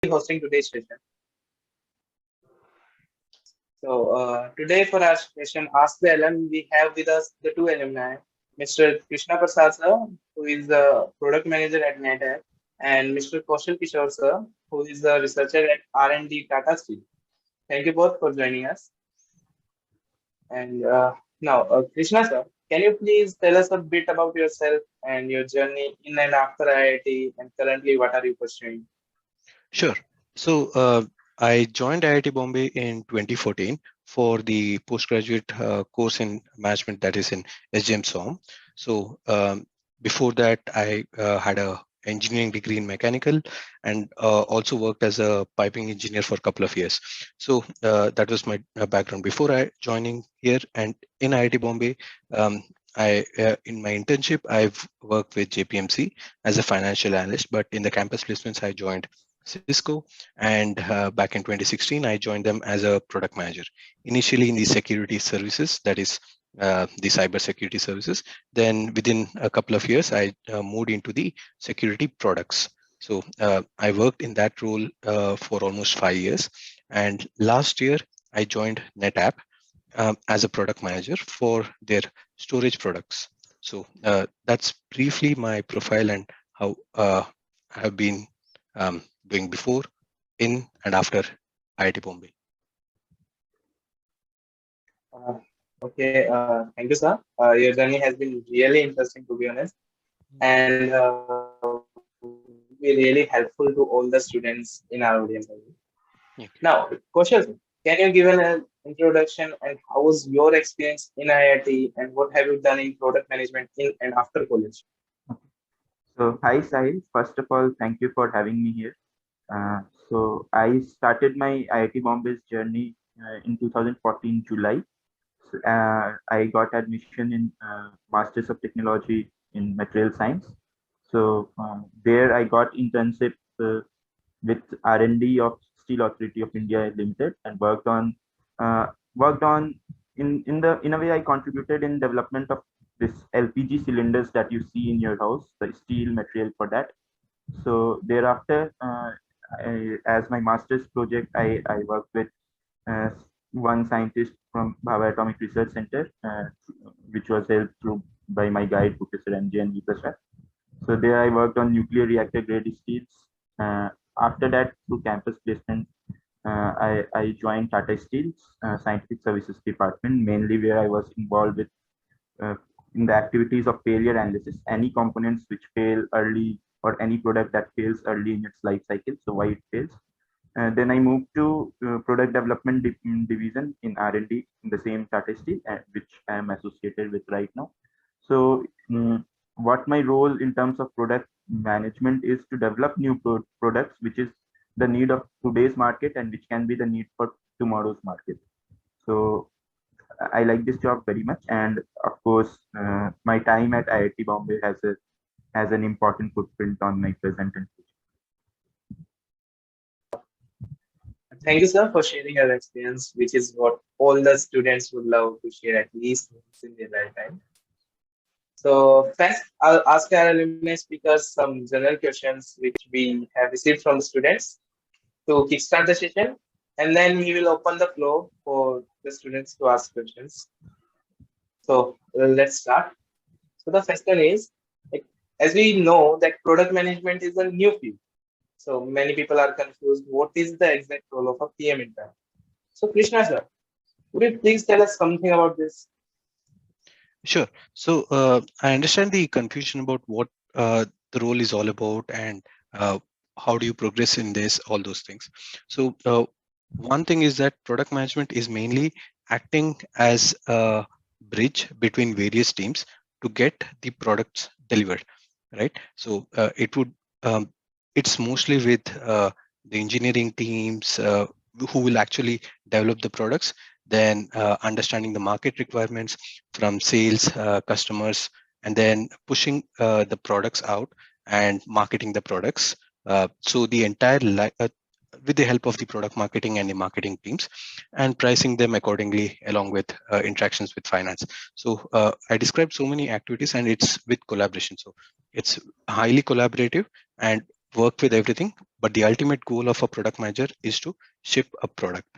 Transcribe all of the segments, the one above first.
hosting today's session. Today for our session, Ask the Alum, we have with us the two alumni, Mr. Krishna Prasad sir, who is the product manager at NetApp, and Mr. Kaushal Kishore sir, who is the researcher at R&D Tata Steel. Thank you both for joining us. And now, Krishna sir, can you please tell us a bit about yourself and your journey in and after IIT, and currently what are you pursuing? Sure. So I joined IIT Bombay in 2014 for the postgraduate course in management that is in SGM SOM. So before that, I had a engineering degree in mechanical and also worked as a piping engineer for a couple of years. So that was my background before I joining here. And in IIT Bombay, in my internship, I've worked with JPMC as a financial analyst, but in the campus placements, I joined Cisco, and back in 2016, I joined them as a product manager, initially in the security services, that is the cyber security services. Then within a couple of years, I moved into the security products. So I worked in that role for almost 5 years. And last year, I joined NetApp as a product manager for their storage products. So that's briefly my profile and how I have been doing before, in, and after IIT Bombay. Thank you, sir. Your journey has been really interesting, to be honest, and be really helpful to all the students in our audience. Okay. Now, Kaushal, can you give an introduction and how was your experience in IIT and what have you done in product management in and after college? So, hi Sahil. First of all, thank you for having me here. So, I started my IIT Bombay's journey in 2014 July. So, I got admission in Masters of Technology in Material Science. So there I got internship with R&D of Steel Authority of India Limited and worked on in a way I contributed in development of this LPG cylinders that you see in your house, the steel material for that. So thereafter, as my master's project, I worked with uh, one scientist from Bhava Atomic Research Center, which was helped through by my guide, Professor MJ Prasad. So there I worked on nuclear reactor grade steels. After that, through campus placement, I joined Tata Steel's Scientific Services Department, mainly where I was involved with uh, in the activities of failure analysis, any components which fail early or any product that fails early in its life cycle, so why it fails. Then I moved to product development division in R&D in the same Tata Steel, which I am associated with right now. So what my role in terms of product management is to develop new products, which is the need of today's market and which can be the need for tomorrow's market. So I like this job very much, and of course, my time at IIT Bombay has an important footprint on my present and future. Thank you, sir, for sharing your experience, which is what all the students would love to share at least once in their lifetime. So first, I'll ask our alumni speakers some general questions which we have received from the students to kickstart the session, and then we will open the floor for the students to ask questions. So let's start. So the first one is, like, as we know that product management is a new field. So many people are confused. What is the exact role of a PM intern? So Krishna sir, would you please tell us something about this? Sure. So I understand the confusion about what the role is all about and how do you progress in this, all those things. So one thing is that product management is mainly acting as a bridge between various teams to get the products delivered, right? So it's mostly with the engineering teams who will actually develop the products, then understanding the market requirements from sales, customers, and then pushing the products out and marketing the products. So the entire with the help of the product marketing and the marketing teams, and pricing them accordingly along with interactions with finance. So I described so many activities and it's with collaboration. So it's highly collaborative, and work with everything, but the ultimate goal of a product manager is to ship a product.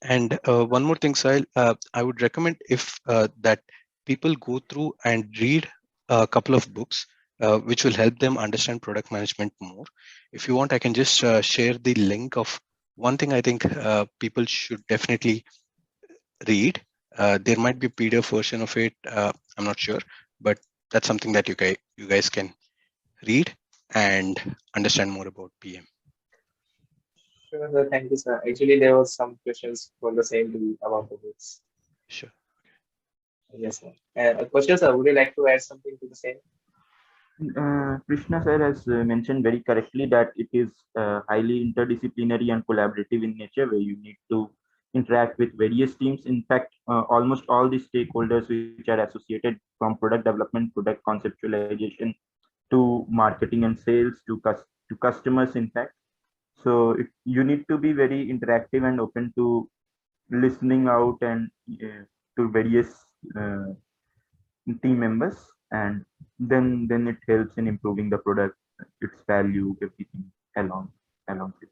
And one more thing, Sahil, I would recommend if that people go through and read a couple of books which will help them understand product management more. If you want, I can just share the link of one thing I think people should definitely read. There might be a PDF version of it. I'm not sure, but that's something that you guys can read and understand more about PM. Sure, sir. Thank you, sir. Actually, there was some questions for the same to about the books. Sure. Yes, sir. Question, sir. Would you like to add something to the same? Krishna sir has mentioned very correctly that it is highly interdisciplinary and collaborative in nature, where you need to interact with various teams. In fact, almost all the stakeholders which are associated from product development, product conceptualization, to marketing and sales, to customers. In fact, so you need to be very interactive and open to listening out and to various uh, team members, and then it helps in improving the product, its value, everything along with.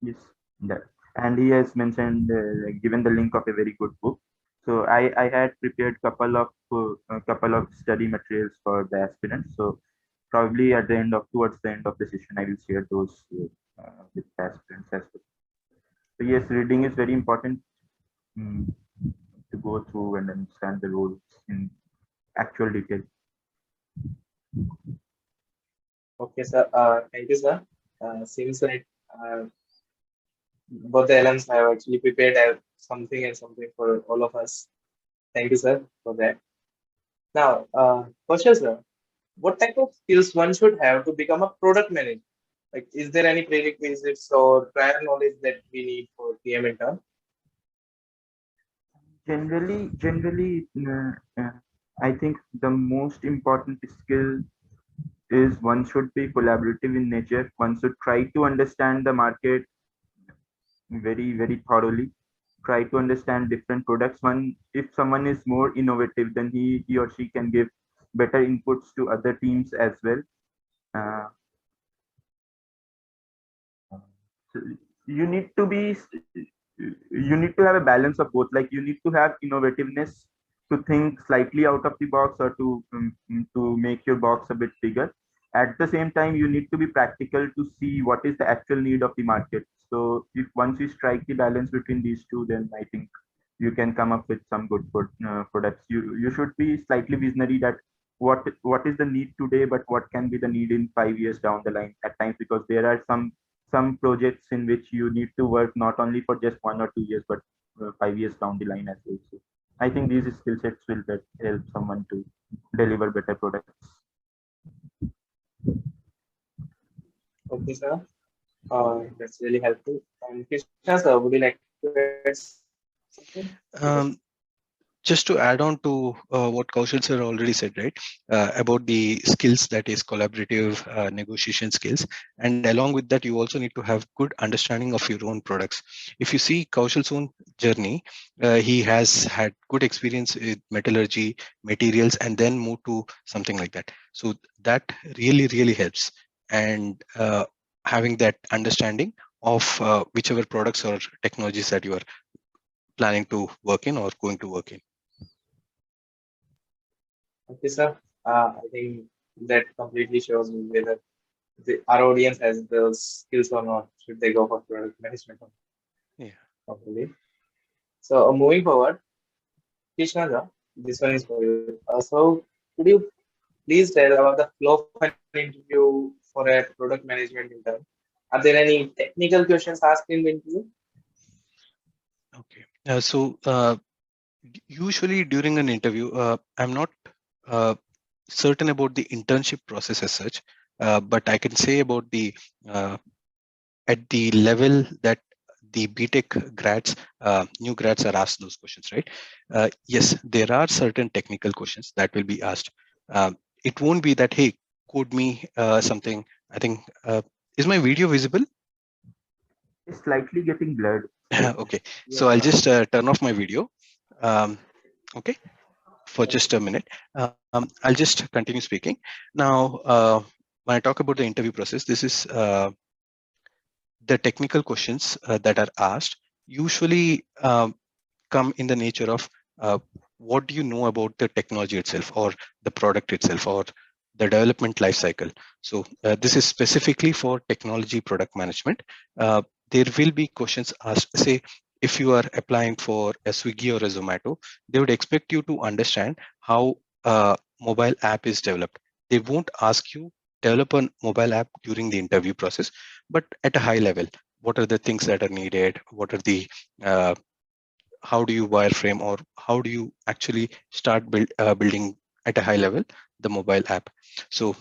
Yes, that. And he has mentioned, given the link of a very good book. So I had prepared couple of study materials for the aspirants. So probably at the end of towards the end of the session, I will share those with the aspirants as well. So yes, reading is very important, mm, to go through and understand the rules in actual detail. Okay, sir. Thank you, sir. Seems like both the alums have actually prepared something and something for all of us. Thank you, sir, for that. Now, question, sir. What type of skills one should have to become a product manager? Like, is there any prerequisites or prior knowledge that we need for PM intern? Generally, I think the most important skill is one should be collaborative in nature. One should try to understand the market very thoroughly. Try to understand different products. One, if someone is more innovative, then he or she can give better inputs to other teams as well. Uh, so you need to be you need to have a balance of both. Like, you need to have innovativeness to think slightly out of the box, or to make your box a bit bigger. At the same time, you need to be practical to see what is the actual need of the market. So if once you strike the balance between these two, then I think you can come up with some good products. You should be slightly visionary, that what is the need today, but what can be the need in 5 years down the line at times, because there are some projects in which you need to work not only for just 1 or 2 years, but 5 years down the line as well. So I think these skill sets will help someone to deliver better products. Okay, sir. That's really helpful. And Krishna, sir, would you like to add something? Just to add on to what Kaushal sir already said, right, about the skills, that is collaborative negotiation skills. And along with that, you also need to have good understanding of your own products. If you see Kaushal's own journey, he has had good experience with metallurgy, materials, and then moved to something like that. So that really helps. And having that understanding of whichever products or technologies that you are planning to work in or going to work in. Okay, sir. I think that completely shows me whether our audience has those skills or not. Should they go for product management? Yeah. Hopefully. So moving forward, Krishna, sir, this one is for you. So could you please tell about the flow of an interview for a product management intern? Are there any technical questions asked in the interview? Okay. Usually during an interview, I'm not certain about the internship process as such, but I can say about the at the level that the BTech grads, new grads are asked those questions, right? Yes, there are certain technical questions that will be asked. It won't be that, hey, code me something. I think, is my video visible? It's slightly getting blurred. Okay, Yes, so I'll sir. just turn off my video. Okay, for just a minute. I'll just continue speaking. Now, when I talk about the interview process, this is the technical questions that are asked usually come in the nature of what do you know about the technology itself or the product itself or the development life cycle. So this is specifically for technology product management. There will be questions asked, say, if you are applying for a Swiggy or a Zomato, they would expect you to understand how a mobile app is developed. They won't ask you develop a mobile app during the interview process, but at a high level, what are the things that are needed? What are the how do you wireframe or how do you actually start building at a high level the mobile app? So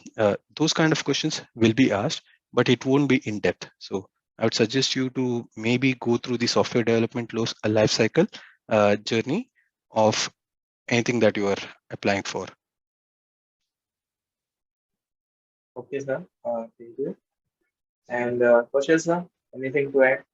those kind of questions will be asked, but it won't be in depth. So I would suggest you to maybe go through the software development life cycle journey of anything that you are applying for. Okay, sir. Thank you. And Kaushal, sir, anything to add?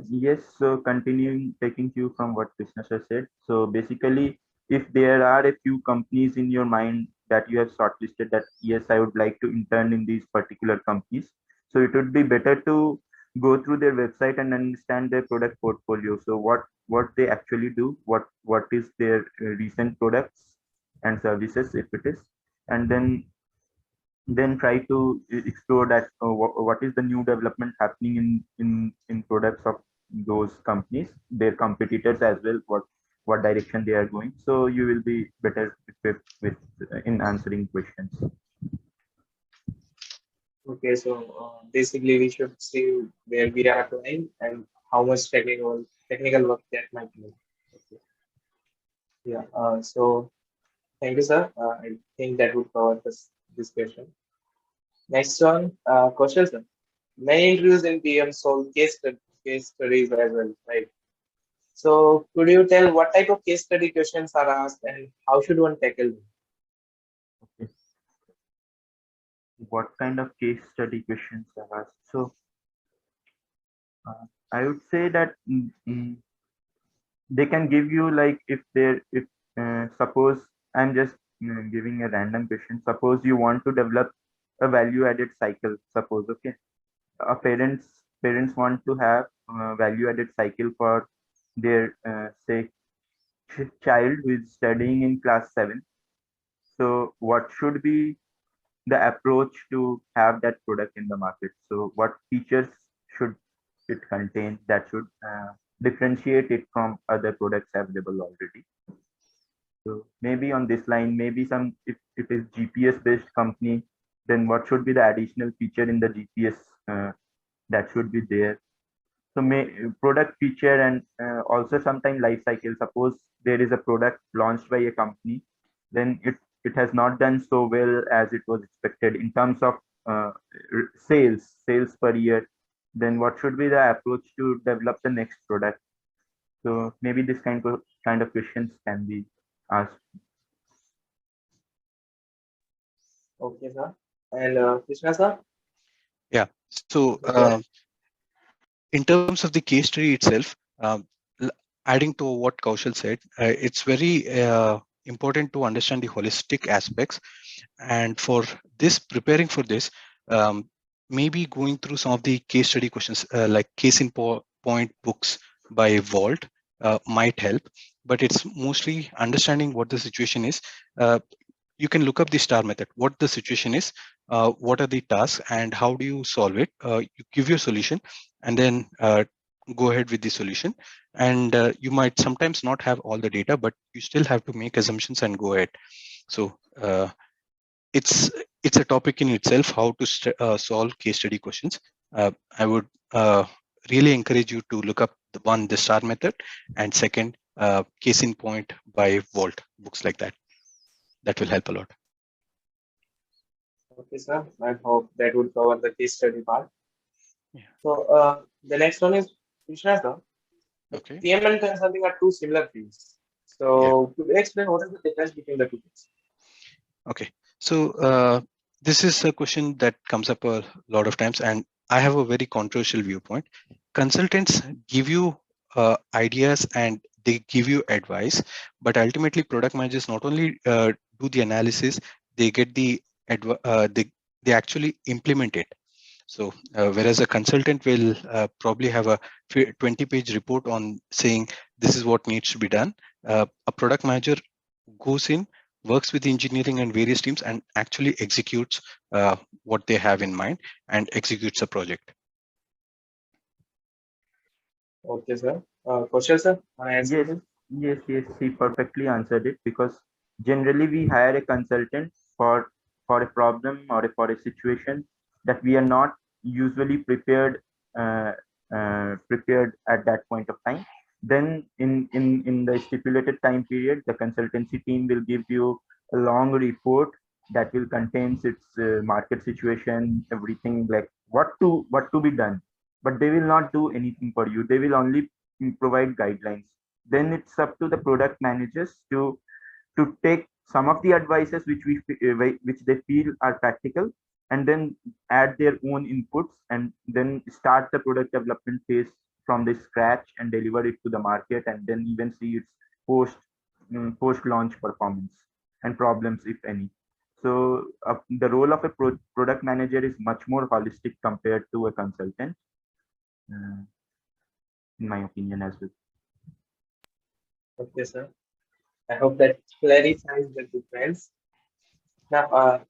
Yes, so continuing taking cue from what Krishna sir said. So basically, if there are a few companies in your mind that you have shortlisted that, yes, I would like to intern in these particular companies. So it would be better to go through their website and understand their product portfolio. So what they actually do, what is their recent products and services, if it is, and then try to explore that what is the new development happening in products of those companies, their competitors as well, what direction they are going, so you will be better equipped with in answering questions. Okay, so basically we should see where we are applying and how much technical work that might be. Okay. Yeah. So thank you, sir. I think that would cover this question. Next one, Kaushal, sir. Many interviews in PM solve case studies as well, right? So could you tell what type of case study questions are asked and how should one tackle them? Okay. What kind of case study questions are asked? So I would say that they can give you, like, if suppose I'm just giving a random question. Suppose you want to develop a value added cycle, suppose. Okay, parents want to have value added cycle for their say child who is studying in class 7. So what should be the approach to have that product in the market? So what features should it contain that should differentiate it from other products available already? So maybe on this line, maybe some, if it is GPS based company, then what should be the additional feature in the GPS that should be there? So product feature and also sometime life cycle. Suppose there is a product launched by a company, then it has not done so well as it was expected in terms of sales per year. Then what should be the approach to develop the next product? So maybe this kind of questions can be asked. Okay, sir. And Krishna, sir? Yeah. So in terms of the case study itself, adding to what Kaushal said, it's very important to understand the holistic aspects. And for this, preparing for this, maybe going through some of the case study questions, like case in point books by Vault might help. But it's mostly understanding what the situation is. You can look up the STAR method, what the situation is, what are the tasks, and how do you solve it. You give your solution, and then go ahead with the solution. And you might sometimes not have all the data, but you still have to make assumptions and go ahead. So it's a topic in itself, how to solve case study questions. I would really encourage you to look up the STAR method, and second, case in point by Vault, books like that. That will help a lot. Okay, sir. I hope that would cover the case study part. Yeah. So the next one is Krishna, sir. Okay. PM and consulting are two similar fields. So could you explain what is the difference between the two fields? Okay. So this is a question that comes up a lot of times, and I have a very controversial viewpoint. Consultants give you ideas and they give you advice, but ultimately product managers not only do the analysis, they get the they actually implement it. So whereas a consultant will probably have a 20-page report on saying this is what needs to be done, a product manager goes in, works with engineering and various teams, and actually executes what they have in mind and executes a project. Okay, sir. Kaushal, sir, can I answer Yes, this? yes, he perfectly answered it, because generally we hire a consultant for a problem or for a situation that we are not usually uh, prepared at that point of time. Then in the stipulated time period, the consultancy team will give you a long report that will contains its market situation, everything, like what to be done. But they will not do anything for you. They will only provide guidelines. Then it's up to the product managers to take some of the advices which they feel are practical, and then add their own inputs, and then start the product development phase from the scratch and deliver it to the market, and then even see its post post launch performance and problems, if any. So the role of a product manager is much more holistic compared to a consultant, uh, in my opinion as well. Okay, sir. I hope that clarifies the difference. Now,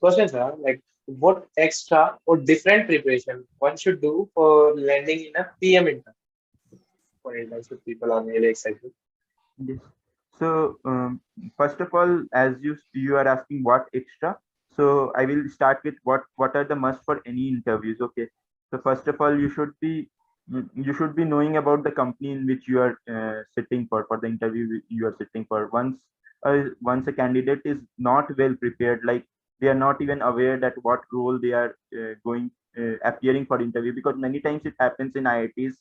questions are like, what extra or different preparation one should do for landing in a PM intern? For internship, people are really excited. Yes. So first of all, as you are asking what extra, so I will start with what are the must for any interviews. Okay. So first of all, you should be knowing about the company in which you are sitting for the interview you are sitting for. Once a candidate is not well prepared, like they are not even aware that what role they are going appearing for interview, because many times it happens in IITs.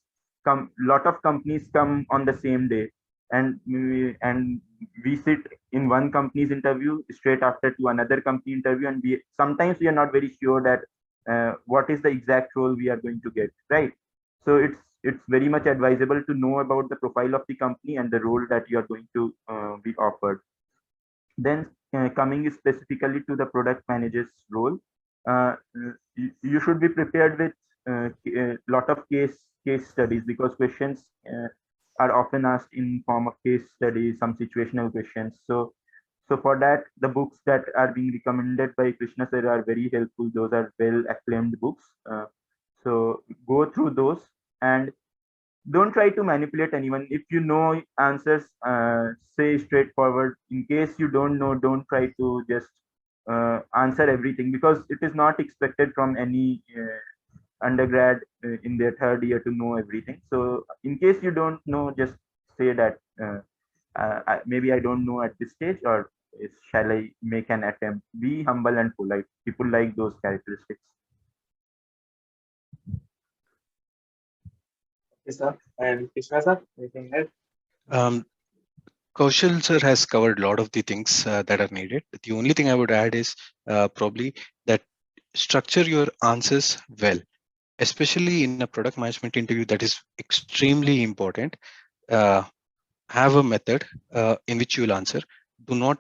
Lot of companies come on the same day, and we sit in one company's interview straight after to another company interview, and we sometimes we are not very sure that what is the exact role we are going to get, right? So it's very much advisable to know about the profile of the company and the role that you are going to be offered. Then coming specifically to the product manager's role, you should be prepared with a lot of case studies, because questions are often asked in form of case studies, some situational questions. So for that, the books that are being recommended by Krishna sir are very helpful. Those are well acclaimed books. So go through those, and don't try to manipulate anyone. If you know answers, say straightforward. In case you don't know, don't try to just answer everything, because it is not expected from any undergrad in their third year to know everything. So in case you don't know, just say that maybe I don't know at this stage, or shall I make an attempt. Be humble and polite. People like those characteristics. Okay, sir. And Krishna, sir, anything else? Um, Kaushal sir has covered a lot of the things that are needed. The only thing I would add is probably that structure your answers well, especially in a product management interview. That is extremely important. Uh, have a method in which you will answer. Do not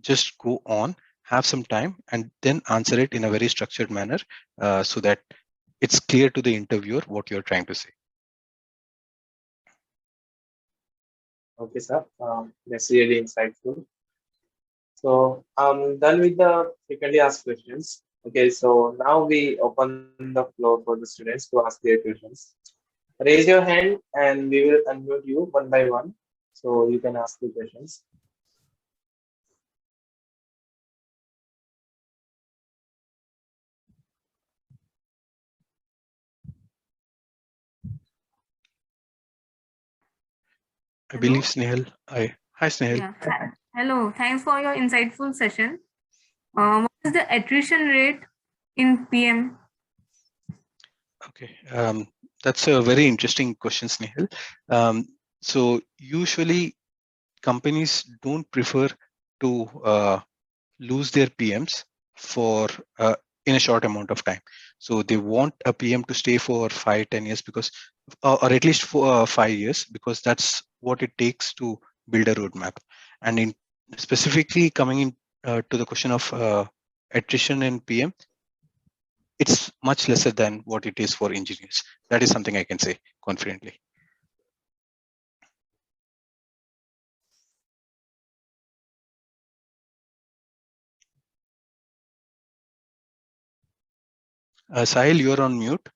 just go on, have some time, and then answer it in a very structured manner so that it's clear to the interviewer what you're trying to say. Okay, sir. That's really insightful. So I'm done with the frequently asked questions. Okay, so now we open the floor for the students to ask their questions. Raise your hand and we will unmute you one by one. So you can ask the questions. I believe Hello. Snehal. Hi Snehal. Yeah. Hello. Thanks for your insightful session. What is the attrition rate in PM? Okay, that's a very interesting question, Snehal. So usually companies don't prefer to lose their PMs for in a short amount of time. So they want a PM to stay for 5-10 years because, or at least for 5 years, because that's what it takes to build a roadmap. And in specifically coming in to the question of attrition in PM, it's much lesser than what it is for engineers. That is something I can say confidently. Sahil, you're on mute.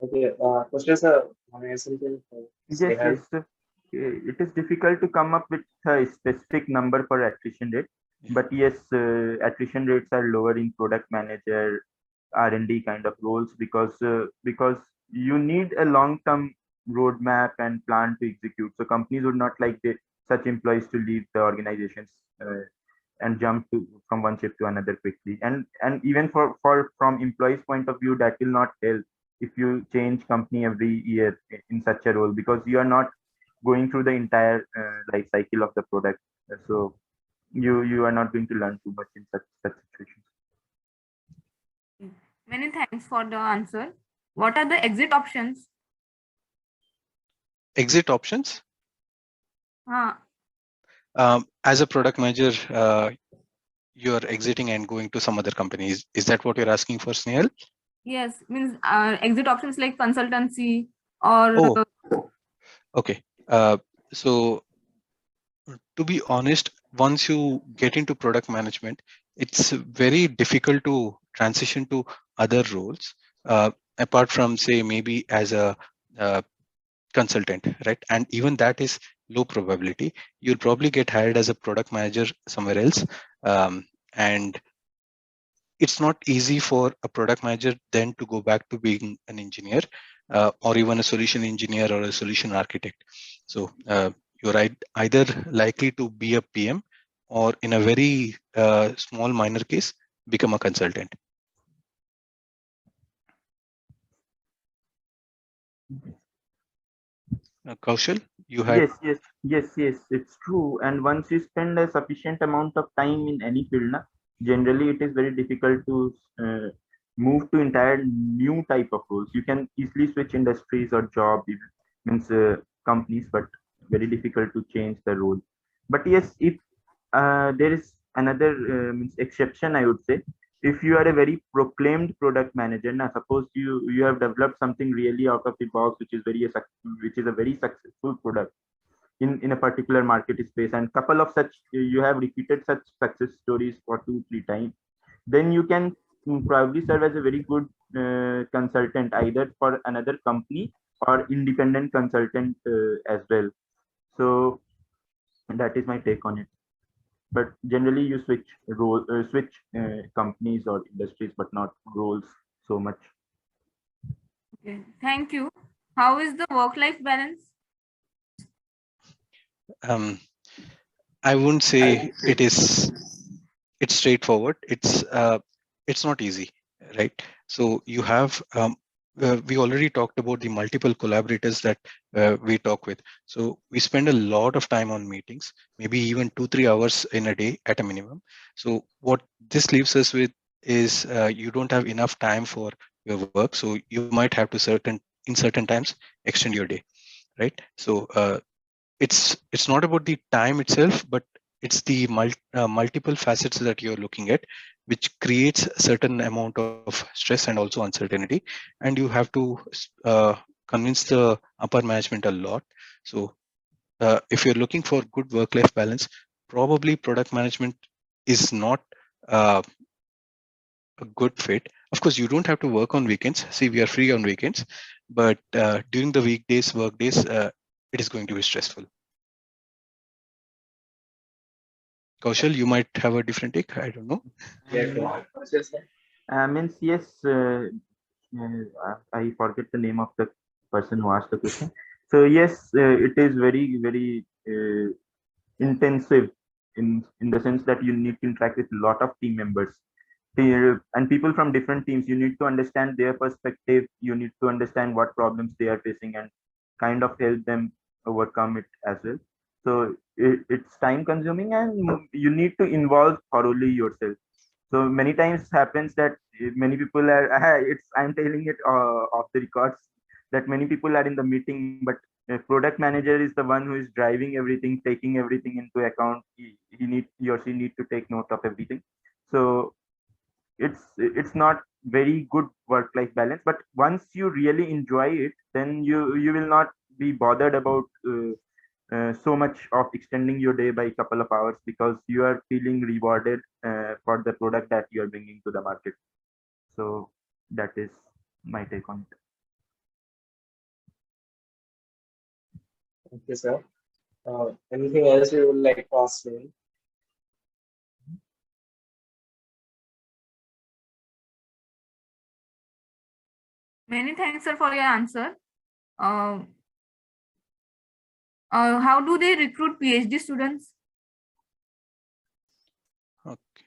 Okay, Krishna sir, want to add something? Yes, Snehal? yes. So, it is difficult to come up with a specific number for attrition rate, but yes, attrition rates are lower in product manager, R&D kind of roles because you need a long-term roadmap and plan to execute. So companies would not like such employees to leave the organizations and jump from one shift to another quickly. And even for from employees' point of view, that will not help if you change company every year in such a role, because you are not going through the entire life cycle of the product. So you are not going to learn too much in such situations. Many thanks for the answer. What are the exit options? Exit options? Uh, As a product manager, you're exiting and going to some other companies. Is that what you're asking for, Snehal? yes, means exit options like consultancy or Oh, okay. So to be honest, once you get into product management, it's very difficult to transition to other roles, apart from, say, maybe as a consultant, right? And even that is low probability. You'll probably get hired as a product manager somewhere else. And it's not easy for a product manager then to go back to being an engineer, or even a solution engineer or a solution architect. So you're either likely to be a PM, or in a very small minor case, become a consultant. Kaushal, you had. Yes, it's true. And once you spend a sufficient amount of time in any field, generally it is very difficult to move to entire new type of roles. You can easily switch industries or job, even, means companies, but very difficult to change the role. But yes, if there is another means exception, I would say. If you are a very proclaimed product manager, now suppose you have developed something really out of the box, which is a very successful product in a particular market space, and couple of such you have repeated such success stories for 2-3 times, then you can probably serve as a very good consultant, either for another company or independent consultant as well. So that is my take on it. But generally you switch companies or industries, but not roles so much. okay, thank you. How is the work-life balance? I wouldn't say it's straightforward. It's not easy, right? So you have we already talked about the multiple collaborators that we talk with. So we spend a lot of time on meetings, maybe even 2-3 hours in a day at a minimum. So what this leaves us with is you don't have enough time for your work. So you might have to in certain times extend your day, right? So it's not about the time itself, but it's the multiple facets that you're looking at, which creates a certain amount of stress and also uncertainty. And you have to convince the upper management a lot. So if you're looking for good work-life balance, probably product management is not a good fit. Of course, you don't have to work on weekends. See, we are free on weekends, but during the weekdays, work days, it is going to be stressful. Kaushal, you might have a different take. I don't know. Yes, sir. Means yes, I forget the name of the person who asked the question. So yes, it is very intensive in the sense that you need to interact with a lot of team members and people from different teams. You need to understand their perspective. You need to understand what problems they are facing and kind of help them overcome it as well. So it's time consuming, and you need to involve thoroughly yourself. So many times happens that many people are I'm telling it off the records, that many people are in the meeting, but a product manager is the one who is driving everything, taking everything into account. He or she need to take note of everything. So it's not very good work life balance, but once you really enjoy it, then you will not be bothered about so much of extending your day by a couple of hours, because you are feeling rewarded for the product that you are bringing to the market. So that is my take on it. Okay, sir. Anything else you would like to ask me? Many thanks, sir, for your answer. Uh, how do they recruit PhD students? Okay.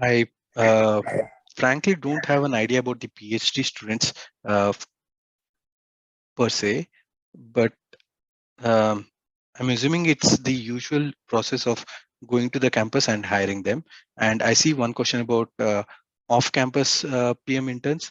I frankly don't have an idea about the PhD students per se, but I'm assuming it's the usual process of going to the campus and hiring them. And I see one question about off-campus PM interns.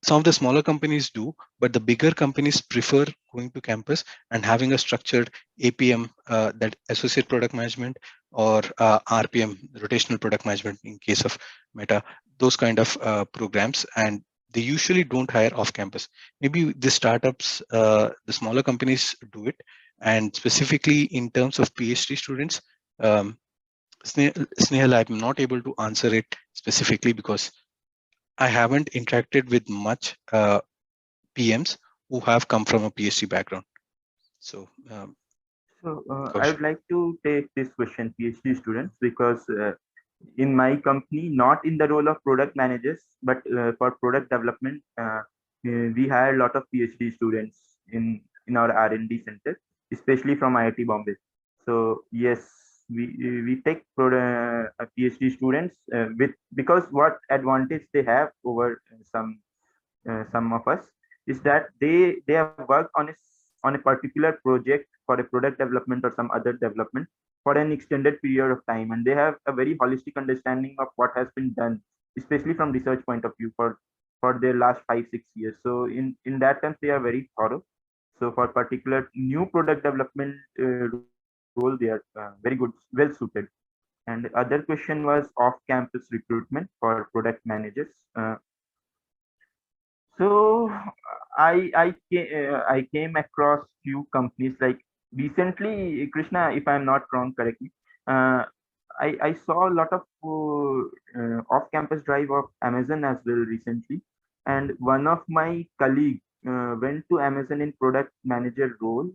Some of the smaller companies do, but the bigger companies prefer going to campus and having a structured APM, that associate product management, or RPM, rotational product management in case of Meta, those kind of programs. And they usually don't hire off campus. Maybe the startups, the smaller companies do it. And specifically in terms of PhD students, Snehal, I'm not able to answer it specifically because I haven't interacted with much PMs who have come from a PhD background. So, So I Kaushal. would like to take this question, PhD students, because in my company, not in the role of product managers, but for product development, we hire a lot of PhD students in our R&D center, especially from IIT Bombay. So yes, we take PhD students with, because what advantage they have over some of us is that they have worked on a particular project for a product development or some other development for an extended period of time, and they have a very holistic understanding of what has been done, especially from research point of view, for their last 5-6 years. So in that sense they are very thorough. So for particular new product development role, they are very good, well suited. And the other question was off campus recruitment for product managers. So I came across few companies like recently, Krishna, if I'm not wrong, correct me. Uh, I saw a lot of off-campus drive of Amazon as well recently, and one of my colleague went to Amazon in product manager role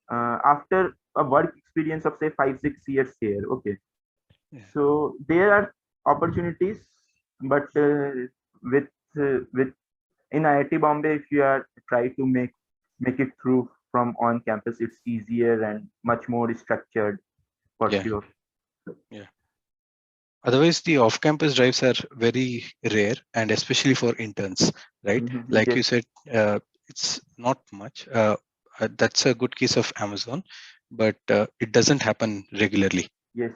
after a work experience of say 5-6 years here. Okay, Yeah. so there are opportunities, but with in IIT Bombay, if you are try to make it through from on campus, it's easier and much more structured for Yeah. sure. Yeah. Otherwise, the off-campus drives are very rare, and especially for interns, right? Like you Yes, said, it's not much. That's a good case of Amazon, but it doesn't happen regularly. yes.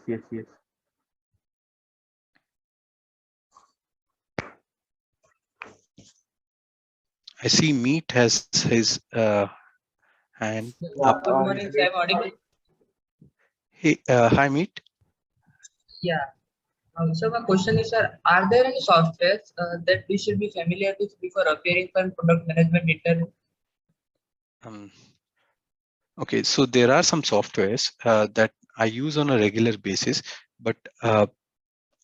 I see Meet has his hand Yeah, up. Good morning, sir. I'm audible. Hey, hi Meet. Yeah. So my question is, sir, are there any softwares that we should be familiar with before appearing for product management interview? Um, okay, so there are some softwares that I use on a regular basis, but I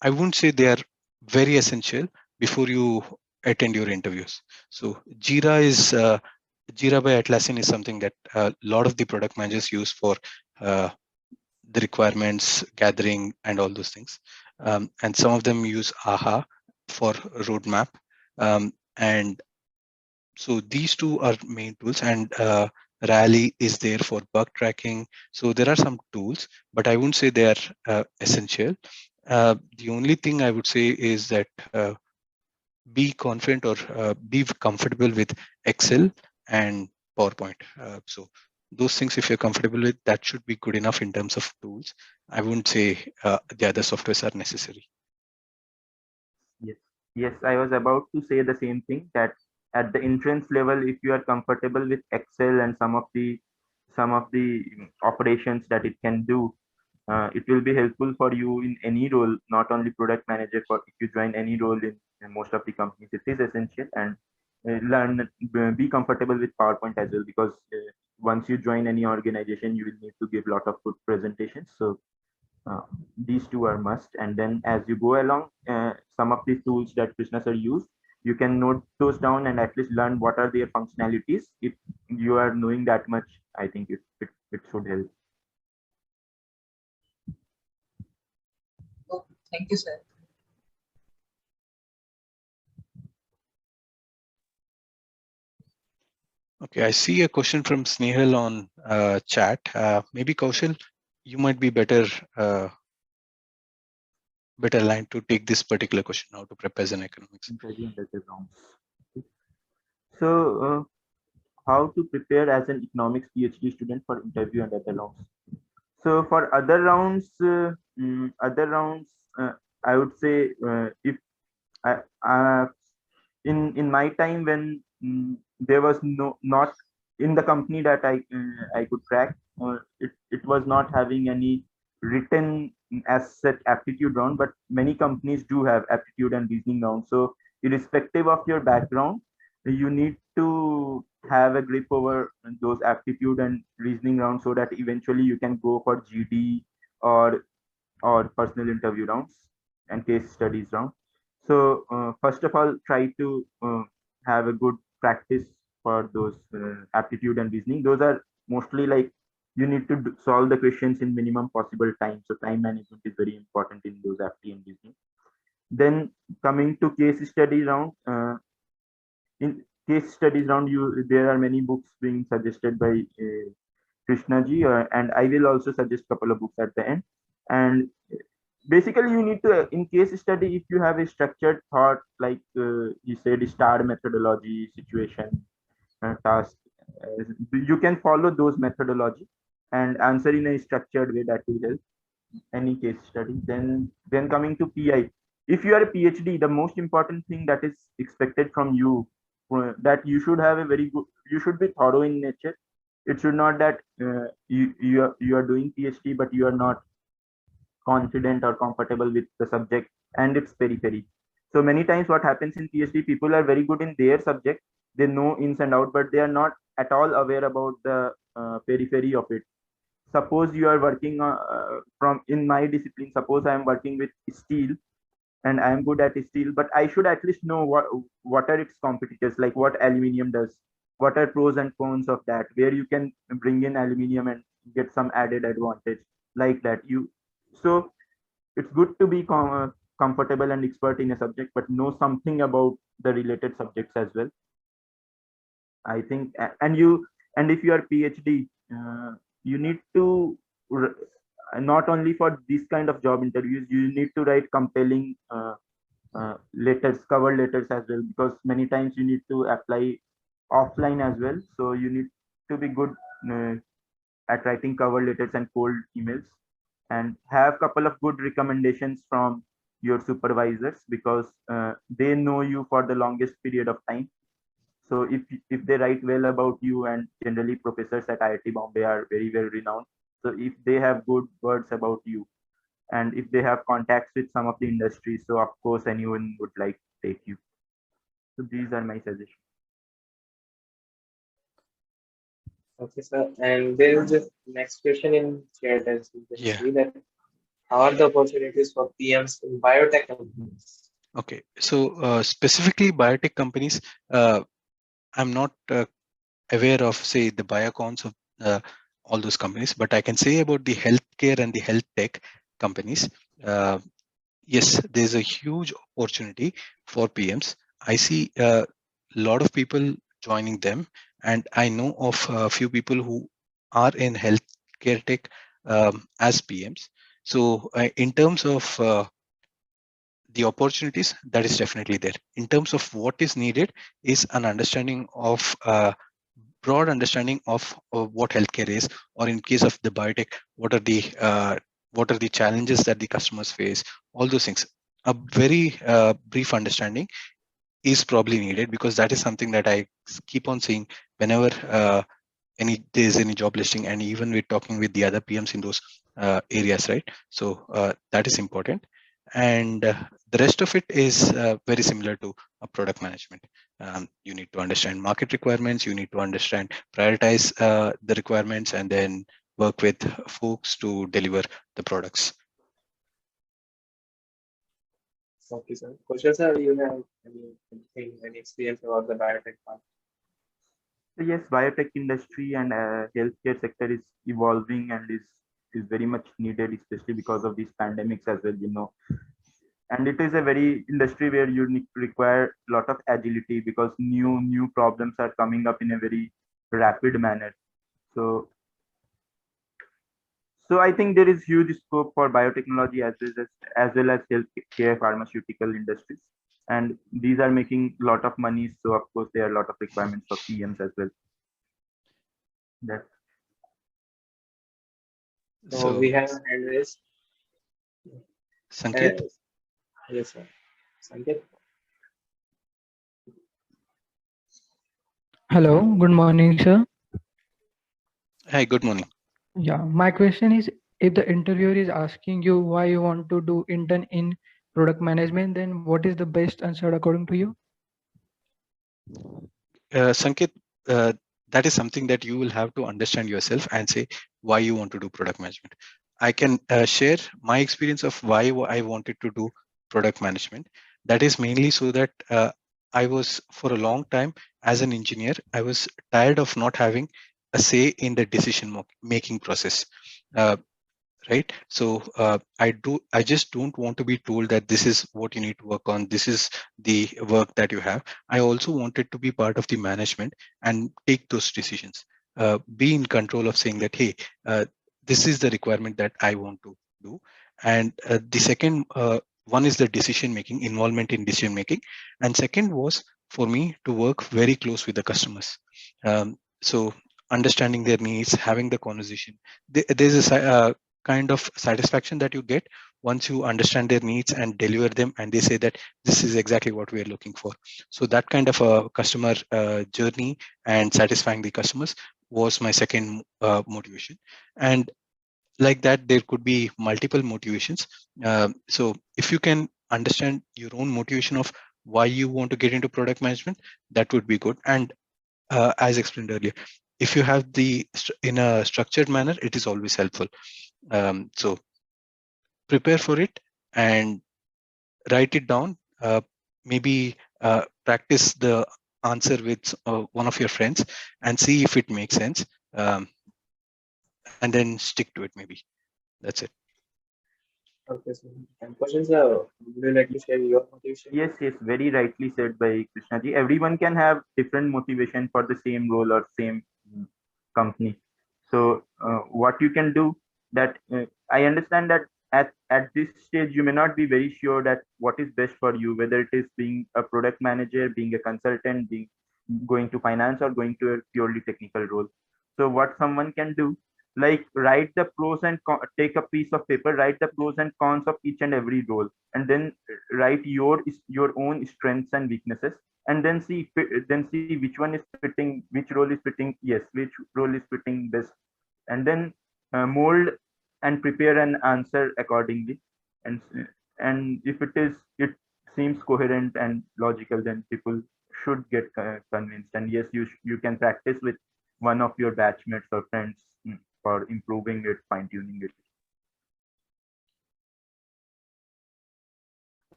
wouldn't say they are very essential before you attend your interviews. So Jira by Atlassian is something that a lot of the product managers use for uh, the requirements gathering and all those things. And some of them use AHA for roadmap. And so these two are main tools, and Rally is there for bug tracking. So there are some tools, but I wouldn't say they are essential. The only thing I would say is that be confident or be comfortable with Excel and PowerPoint. So those things, if you're comfortable with, that should be good enough in terms of tools. I wouldn't say the other softwares are necessary. Yes, yes, I was about to say the same thing, that at the entrance level, if you are comfortable with Excel and some of the operations that it can do, it will be helpful for you in any role, not only product manager. For if you join any role in most of the companies, it is essential. And be comfortable with PowerPoint as well, because once you join any organization, you will need to give a lot of good presentations. So uh, these two are must. And then as you go along, some of the tools that Krishna sir used, you can note those down and at least learn what are their functionalities. If you are knowing that much, I think it should help. Oh, thank you, sir. Okay, I see a question from Snehal on chat. Maybe Kaushal, you might be better aligned to take this particular question, how to prep as an economics. So how to prepare as an economics PhD student for interview and other rounds? So for other rounds, I would say if I, in my time when there was not in the company that I could crack, it was not having any written as such aptitude round, but many companies do have aptitude and reasoning round. So irrespective of your background, you need to have a grip over those aptitude and reasoning rounds, so that eventually you can go for GD or personal interview rounds and case studies round. So first of all, try to have a good practice for those aptitude and reasoning. Those are mostly like you need to solve the questions in minimum possible time. So time management is very important in those aptitude and reasoning. Then coming to case study round, in case studies round, there are many books being suggested by Krishna ji, and I will also suggest a couple of books at the end. And basically, you need to, in case study, if you have a structured thought, like you said, star methodology, situation, task, you can follow those methodology and answer in a structured way. That will help any case study. Then coming to PI, if you are a PhD, the most important thing that is expected from you, that you should have a very good, you should be thorough in nature. It should not that you are doing PhD but you are not confident or comfortable with the subject and its periphery. So many times what happens in PhD, people are very good in their subject, they know ins and out, but they are not at all aware about the periphery of it. Suppose you are working from in my discipline, suppose I am working with steel and I am good at steel, but I should at least know what are its competitors, like what aluminium does, what are pros and cons of that, where you can bring in aluminium and get some added advantage, like that. So it's good to be comfortable and expert in a subject, but know something about the related subjects as well, I think. And if you are PhD, you need to not only for this kind of job interviews, you need to write compelling letters, cover letters as well, because many times you need to apply offline as well. So you need to be good at writing cover letters and cold emails, and have couple of good recommendations from your supervisors, because they know you for the longest period of time. So if they write well about you, and generally professors at IIT Bombay are very well renowned, so if they have good words about you, and if they have contacts with some of the industries, so of course anyone would like to take you. So these are my suggestions. Okay, sir. And there is this next question in chat as you can Yeah. see that how are the opportunities for PMs in biotech companies? Okay, so specifically biotech companies, I'm not aware of, say, the biocons of all those companies, but I can say about the healthcare and the health tech companies. Yes, there's a huge opportunity for PMs. I see a lot of people joining them, and I know of a few people who are in healthcare tech as PMs. So in terms of the opportunities, that is definitely there. In terms of what is needed is an understanding of broad understanding of what healthcare is, or in case of the biotech, what are the challenges that the customers face, all those things. A very brief understanding is probably needed, because that is something that I keep on seeing whenever there's any job listing, and even we're talking with the other PMs in those areas, right? So that is important. And the rest of it is very similar to a product management. You need to understand market requirements, you need to understand, prioritize the requirements, and then work with folks to deliver the products. Okay, sir. Kaushal sir, you have any experience about the biotech part? So yes, biotech industry and healthcare sector is evolving and is very much needed, especially because of these pandemics as well. And it is a very industry where you require a lot of agility, because new problems are coming up in a very rapid manner. So I think there is huge scope for biotechnology as well as healthcare pharmaceutical industries, and these are making a lot of money. So of course there are a lot of requirements for PMs as well. That So we have a hand raised. Sanket? Yes, sir. Sanket? Hello, good morning, sir. Hi, good morning. Yeah, my question is, if the interviewer is asking you why you want to do intern in product management, then what is the best answer according to you? Sanket, that is something that you will have to understand yourself and say why you want to do product management. I can share my experience of why I wanted to do product management. That is mainly so that I was, for a long time as an engineer, I was tired of not having a say in the decision making process. Right, so I just don't want to be told that this is what you need to work on, this is the work that you have. I also wanted to be part of the management and take those decisions, be in control of saying that, hey, this is the requirement that I want to do. And the second one is the decision making, involvement in decision making, and second was for me to work very close with the customers. So understanding their needs, having the conversation. There's a kind of satisfaction that you get once you understand their needs and deliver them, and they say that this is exactly what we are looking for. So that kind of a customer journey and satisfying the customers was my second motivation. And like that, there could be multiple motivations. So if you can understand your own motivation of why you want to get into product management, that would be good. And as explained earlier, if you have in a structured manner, it is always helpful. So prepare for it and write it down. Maybe practice the answer with one of your friends and see if it makes sense. And then stick to it, maybe. That's it. Okay, sir. And questions, would you like to share your motivation? yes, very rightly said by Krishna ji. Everyone can have different motivation for the same role or same company. So what you can do, that I understand that at this stage you may not be very sure that what is best for you, whether it is being a product manager, being a consultant, being going to finance, or going to a purely technical role. So what someone can do, like write the pros and take a piece of paper, write the pros and cons of each and every role, and then write your own strengths and weaknesses, and then see which one is fitting, which role is fitting, yes, which role is fitting best, and then mold and prepare an answer accordingly. and and if it seems coherent and logical, then people should get convinced. And yes, you can practice with one of your batchmates or friends for improving it, fine tuning it.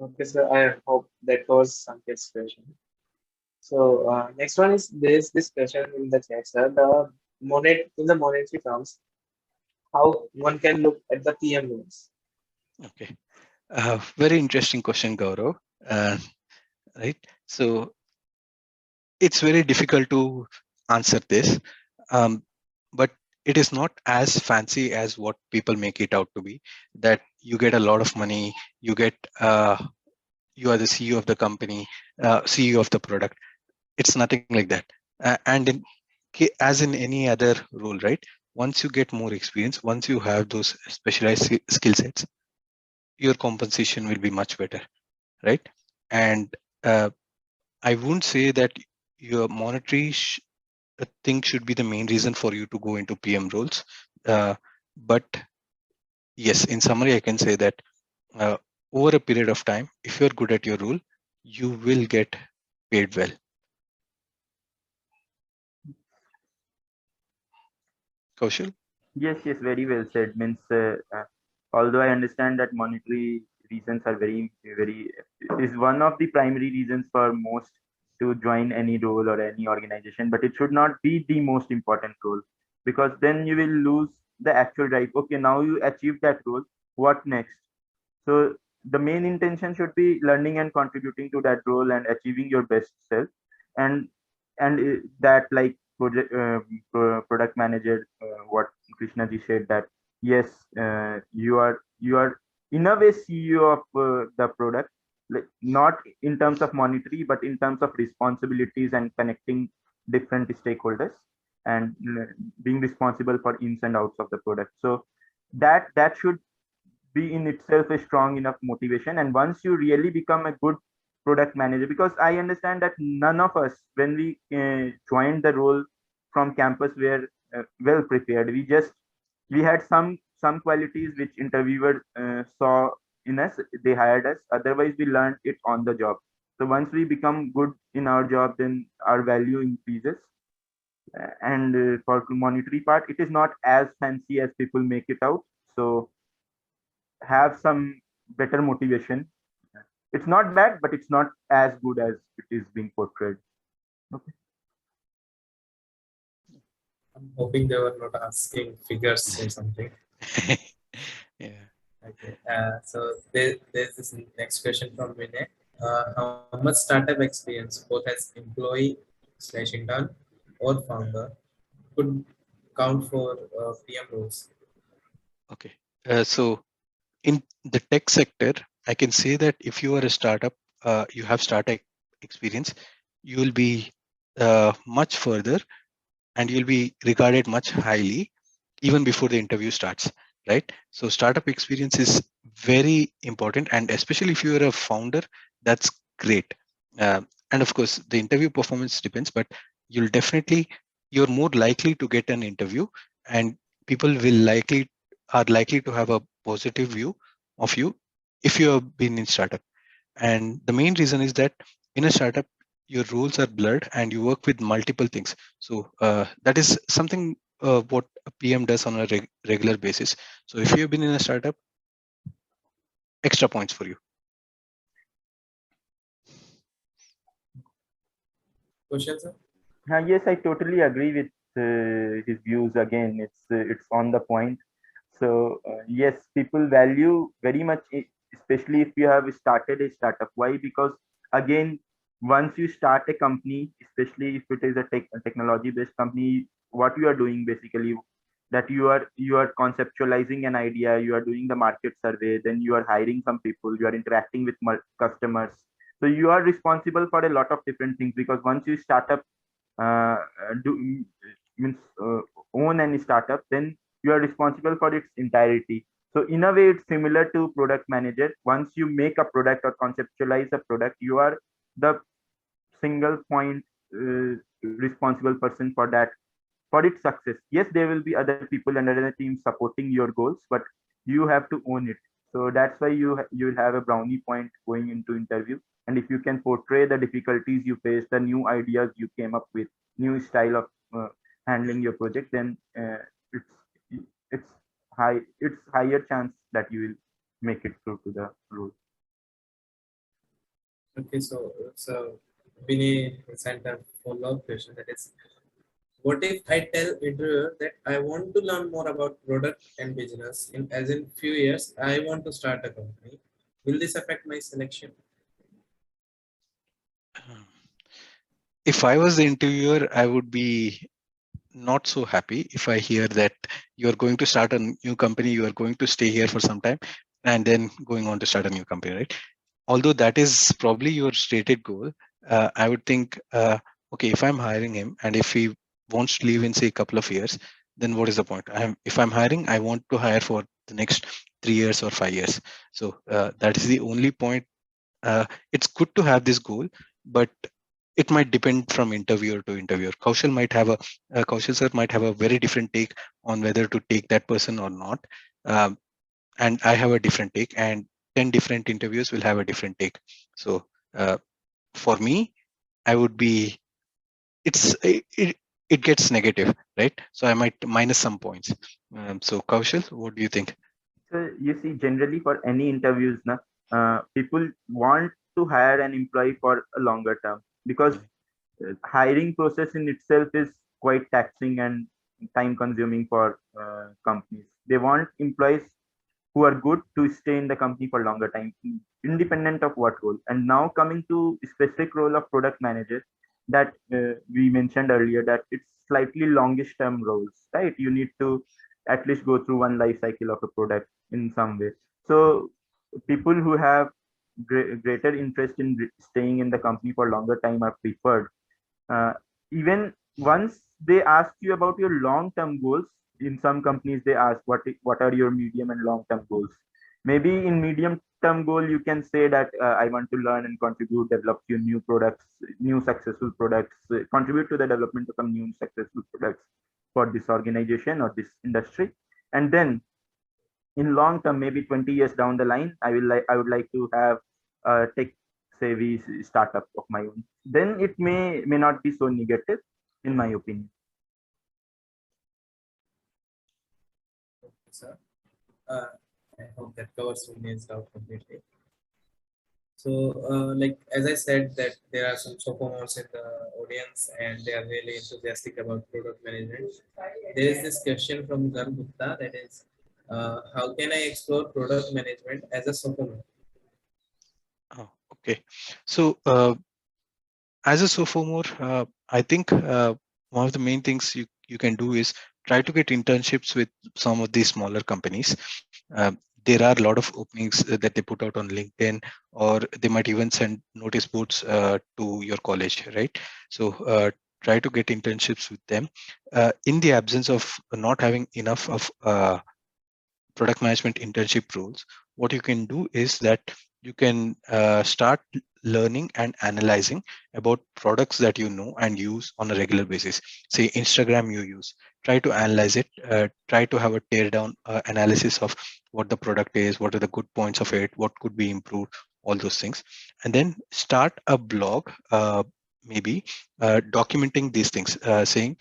Okay, sir. I hope that was Sanket's question. So next one is this discussion in the chat, sir. In the monetary terms, how one can look at the PM loans. Okay. Very interesting question, Gaurav. Right. So it's very difficult to answer this, but it is not as fancy as what people make it out to be, that you get a lot of money, you are the CEO of the company, CEO of the product. It's nothing like that. And as in any other role, right? Once you get more experience, once you have those specialized skill sets, your compensation will be much better, right? And I wouldn't say that your monetary thing should be the main reason for you to go into PM roles. But yes, in summary, I can say that uh, over a period of time, if you're good at your role, you will get paid well. Kaushal? Yes, yes, very well said. Means, although I understand that monetary reasons are very is one of the primary reasons for most to join any role or any organization, but it should not be the most important role, because then you will lose the actual drive. Okay, now you achieved that role. What next? So the main intention should be learning and contributing to that role and achieving your best self. And that, like product manager, what Krishna ji said, that yes, you are in a way CEO of the product, like not in terms of monetary, but in terms of responsibilities and connecting different stakeholders, and being responsible for ins and outs of the product. So that should be in itself a strong enough motivation. And once you really become a good product manager, because I understand that none of us, when we joined the role from campus, were well prepared. We had some qualities which interviewer saw in us, they hired us. Otherwise we learned it on the job. So once we become good in our job, then our value increases. And for monetary part, it is not as fancy as people make it out. So have some better motivation. It's not bad, but it's not as good as it is being portrayed. Okay. I'm hoping they were not asking figures or something. Yeah. Okay. So there's this next question from Vinay. How much startup experience, both as employee/intern or founder, could count for PM roles? Okay. So in the tech sector, I can say that if you are a startup, you have startup experience, you will be much further and you'll be regarded much highly even before the interview starts, right? So startup experience is very important, and especially if you are a founder, that's great. And of course, the interview performance depends, but you're more likely to get an interview, and people are likely to have a positive view of you if you have been in startup. And the main reason is that in a startup, your roles are blurred and you work with multiple things. So that is something what a PM does on a regular basis. So if you've been in a startup, extra points for you. Question, sir? Yes, I totally agree with his views. Again, it's on the point. So yes, people value very much, especially if you have started a startup. Why? Because again, once you start a company, especially if it is a technology based company, what you are doing basically, that you are conceptualizing an idea, you are doing the market survey, then you are hiring some people, you are interacting with customers. So you are responsible for a lot of different things, because once you start up, uh, do means own any startup, then you are responsible for its entirety. So in a way, it's similar to product manager. Once you make a product or conceptualize a product, you are the single point responsible person for that, for its success. Yes, there will be other people and other teams supporting your goals, but you have to own it. So that's why you will have a brownie point going into interview. And if you can portray the difficulties you faced, the new ideas you came up with, new style of handling your project, then it's it's higher chance that you will make it through to the role. Okay, so Vinay sent a follow-up question, that is, what if I tell interviewer that I want to learn more about product and business, as in few years I want to start a company? Will this affect my selection? If I was the interviewer, I would be not so happy if I hear that you're going to start a new company, you are going to stay here for some time, and then going on to start a new company, right? Although that is probably your stated goal, I would think, okay, if I'm hiring him and if he wants to leave in say a couple of years, then what is the point? If I'm hiring, I want to hire for the next 3 years or 5 years. So that is the only point. It's good to have this goal, but it might depend from interviewer to interviewer. Kaushal sir might have a very different take on whether to take that person or not. Um, and I have a different take, and 10 different interviews will have a different take. So for me, I would be, it gets negative, right? So I might minus some points. So Kaushal, what do you think? So you see, generally for any interviews, people want to hire an employee for a longer term because hiring process in itself is quite taxing and time consuming for companies. They want employees who are good to stay in the company for longer time, independent of what role. And now coming to specific role of product manager that we mentioned earlier, that it's slightly longish term roles, right? You need to at least go through one life cycle of a product in some way. So people who have greater interest in staying in the company for longer time are preferred. Even once they ask you about your long term goals, in some companies they ask what are your medium and long term goals. Maybe in medium term goal you can say that I want to learn and contribute, develop few new products, new successful products, contribute to the development of some new successful products for this organization or this industry. And then in long term, maybe 20 years down the line, I would like to have a tech savvy startup of my own. Then it may not be so negative, in my opinion. Sir, I hope that covers Sunil's doubt completely. So, like as I said, that there are some sophomores in the audience, and they are really enthusiastic about product management. There is this question from Garg Gupta, that is, how can I explore product management as a sophomore? Oh, okay. So as a sophomore, I think one of the main things you can do is try to get internships with some of these smaller companies. There are a lot of openings that they put out on LinkedIn, or they might even send notice boards to your college, right? So try to get internships with them. In the absence of not having enough of product management internship roles, what you can do is that you can start learning and analyzing about products that you know and use on a regular basis. Say Instagram you use, try to analyze it, try to have a tear down analysis of what the product is, what are the good points of it, what could be improved, all those things. And then start a blog, maybe documenting these things, saying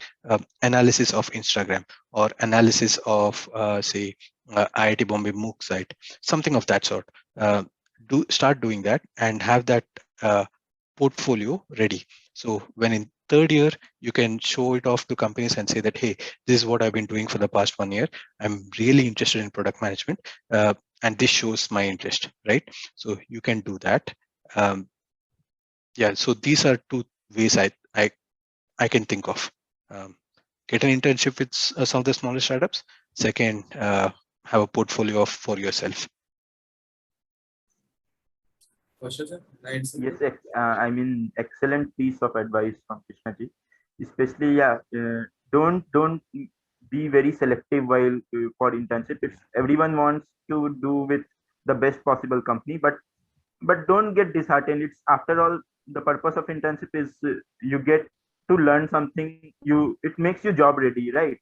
analysis of Instagram, or analysis of say IIT Bombay MOOC site, something of that sort. Start doing that and have that portfolio ready. So when in third year, you can show it off to companies and say that, hey, this is what I've been doing for the past 1 year. I'm really interested in product management, and this shows my interest, right? So you can do that. Yeah, so these are two ways I can think of. Get an internship with some of the smaller startups. Second, have a portfolio for yourself. Yes, I mean, excellent piece of advice from Krishna ji. Especially, don't be very selective while for internship. It's everyone wants to do with the best possible company, but don't get disheartened. It's after all, the purpose of internship is you get to learn something. It makes you job ready, right?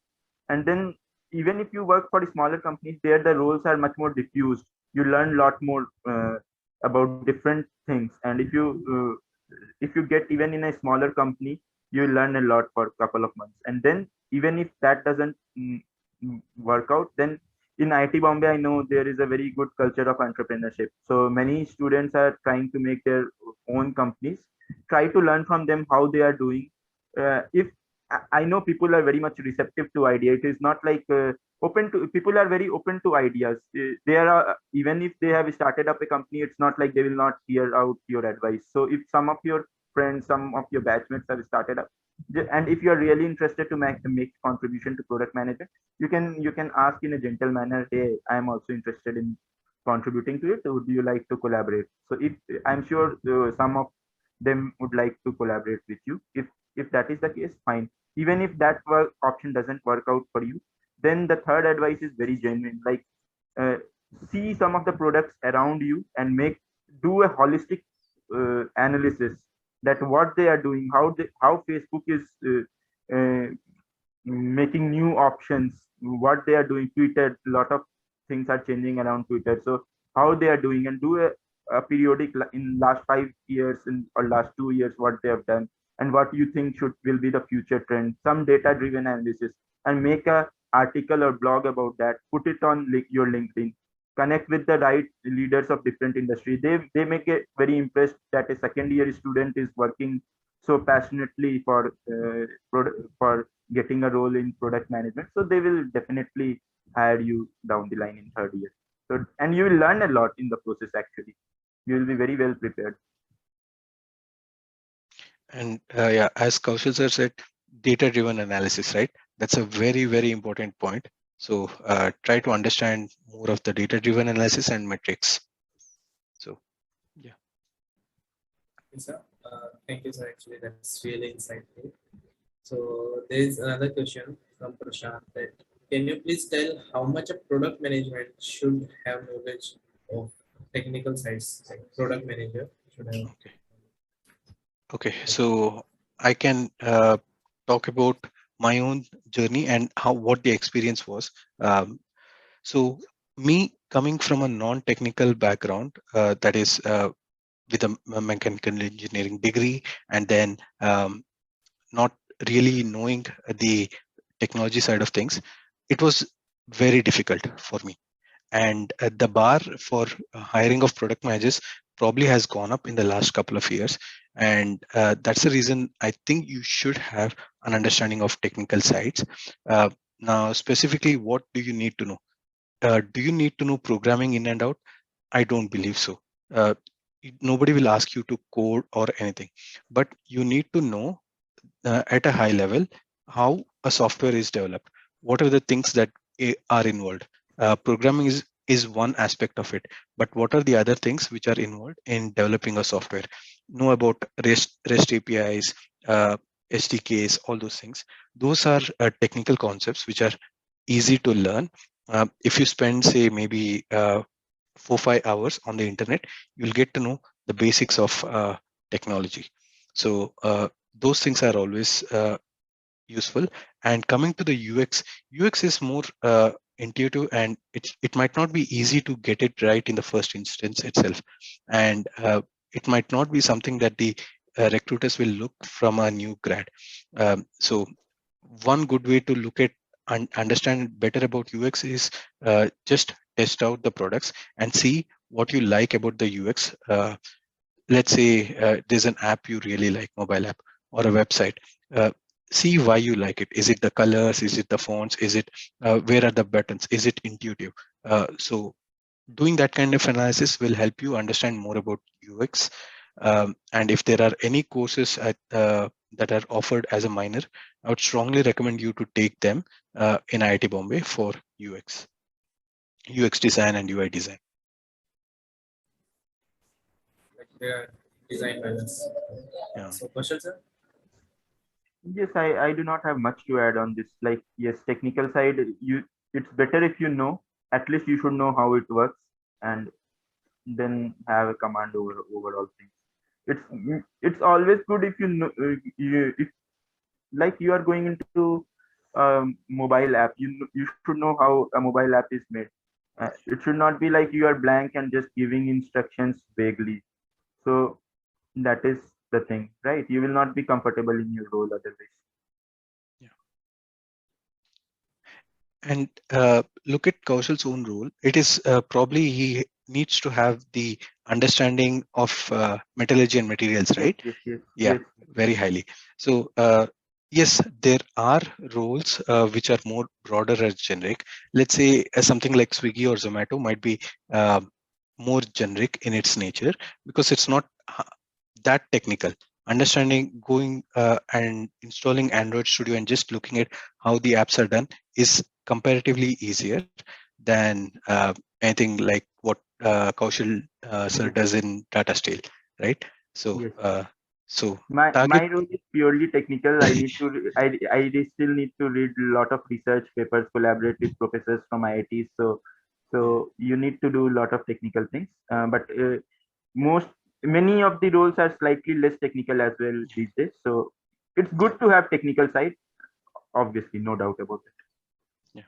And then even if you work for smaller companies, there the roles are much more diffused. You learn a lot more about different things. And if you get even in a smaller company, you learn a lot for a couple of months. And then even if that doesn't work out, then in IT Bombay, I know there is a very good culture of entrepreneurship. So many students are trying to make their own companies. Try to learn from them how they are doing. If I know people are very much receptive to idea. It is not like open to people are very open to ideas. They are even if they have started up a company, it's not like they will not hear out your advice. So if some of your friends, some of your batchmates have started up, and if you are really interested to make contribution to product management, you can ask in a gentle manner, hey, I am also interested in contributing to it. Would you like to collaborate? So if I'm sure some of them would like to collaborate with you. If that is the case, fine. even if that option doesn't work out for you, then the third advice is very genuine. Like, uh, see some of the products around you and do a holistic analysis that what they are doing, how Facebook is making new options, what they are doing. Twitter, a lot of things are changing around Twitter, so how they are doing, and do a periodic in last 5 years or last 2 years what they have done, and what you think will be the future trend, some data driven analysis, and make a article or blog about that, put it on your LinkedIn, connect with the right leaders of different industry. They may get very impressed that a second year student is working so passionately for getting a role in product management. So they will definitely hire you down the line in third year. So, and you will learn a lot in the process. Actually, you will be very well prepared. And yeah, as Kaushal sir said, data-driven analysis, right? That's a very, very important point. So try to understand more of the data-driven analysis and metrics. So, yeah. Yes, sir. Thank you, sir. Actually, that's really insightful. So there is another question from Prasad that can you please tell how much a product management should have knowledge of technical sides, like product manager should have. Okay, so I can talk about my own journey and what the experience was. So me coming from a non-technical background, that is with a mechanical engineering degree, and then not really knowing the technology side of things, it was very difficult for me. And the bar for hiring of product managers probably has gone up in the last couple of years. And that's the reason I think you should have an understanding of technical sides. Now, specifically, what do you need to know? Do you need to know programming in and out? I don't believe so. Nobody will ask you to code or anything, but you need to know at a high level how a software is developed. What are the things that are involved? Programming is one aspect of it, but what are the other things which are involved in developing a software? Know about REST APIs, SDKs, all those things. Those are technical concepts which are easy to learn. If you spend, say, maybe 4-5 hours on the internet, you'll get to know the basics of technology. So those things are always useful. And coming to the UX is more intuitive, and it might not be easy to get it right in the first instance itself. And it might not be something that the recruiters will look from a new grad. So one good way to look at and understand better about UX is just test out the products and see what you like about the UX. Let's say there's an app you really like, mobile app or a website. See why you like it. Is it the colors? Is it the fonts? Is it where are the buttons? Is it intuitive? So doing that kind of analysis will help you understand more about UX. And if there are any courses that are offered as a minor, I would strongly recommend you to take them in IIT Bombay for UX design and UI design. Like they are designed by us. Yeah. So, Kaushal sir? Yes, I do not have much to add on this. Like, yes, technical side, it's better if you know, at least you should know how it works, and then have a command over overall things. It's always good if you know, if like you are going into mobile app, you should know how a mobile app is made. It should not be like you are blank and just giving instructions vaguely. So that is the thing, right? You will not be comfortable in your role otherwise. And look at Kaushal's own role. It is probably he needs to have the understanding of metallurgy and materials, right? Yes. Yeah, very highly. So yes, there are roles which are more broader or generic. Let's say something like Swiggy or Zomato might be more generic in its nature because it's not that technical. Understanding going and installing Android Studio and just looking at how the apps are done is comparatively easier than anything like what Kaushal sir does in Tata Steel, right? So Yes. So My target, role is purely technical. I need to still need to read a lot of research papers, collaborate with professors from IITs. So you need to do a lot of technical things. But most many of the roles are slightly less technical as well these days. So it's good to have technical side, obviously, no doubt about it.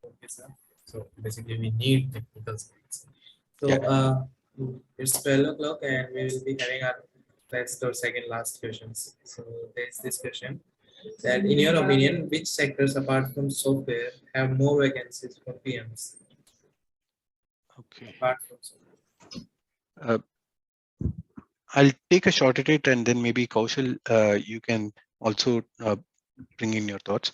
Okay, sir. So basically, we need technical skills. So yeah. it's 12 o'clock, and we will be having our first or second last questions. So there's this question that, in your opinion, which sectors apart from software have more vacancies for PMs? Okay. Apart from software. Uh, I'll take a shot at it, and then maybe Kaushal, you can also bring in your thoughts.